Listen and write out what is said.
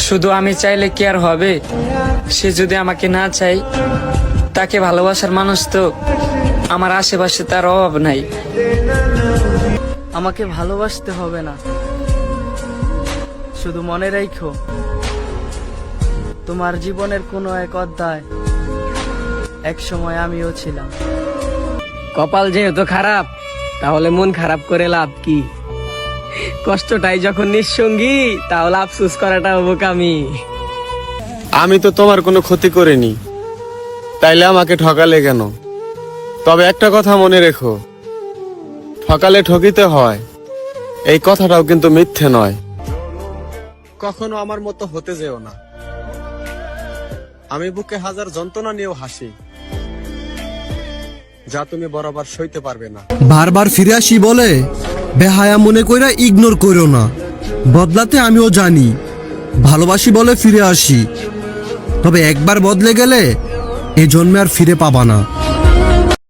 শুধু আমি চাইলে কি আর হবে? সে যদি আমাকে না চাই, তাকে ভালোবাসার মানুষ তো আমার আশেপাশে তার অভাব নাই। আমাকে ভালোবাসতে হবে না, শুধু মনে রাখো তোমার জীবনের কোনো এক অধ্যায় এক সময় আমিও ছিলাম। কপাল যেহেতু খারাপ, তাহলে মন খারাপ করে লাভ কি? কষ্টটাই যখন নিঃসঙ্গী, তাহলে আফসোস করাটাও বোকামি। আমি তো তোমার কোনো ক্ষতি করিনি, তাইলে আমাকে ঠকালে কেন? তবে একটা কথা মনে রেখো, ঠকালে ঠকিতে হয়, এই কথাটাও কিন্তু মিথ্যে নয়। কখনো আমার মতো হতে যেও না। আমি বুকে হাজার যন্ত্রণা নিয়েও হাসি, যা তুমি বরাবর সইতে পারবে না। বারবার ফিরে আসি বলে বেহায়া মনে কইরা ইগনোর করো না। বদলাতে আমিও জানি, ভালোবাসি বলে ফিরে আসি, তবে একবার বদলে গেলে এ জন্মে আর ফিরে পাবা না।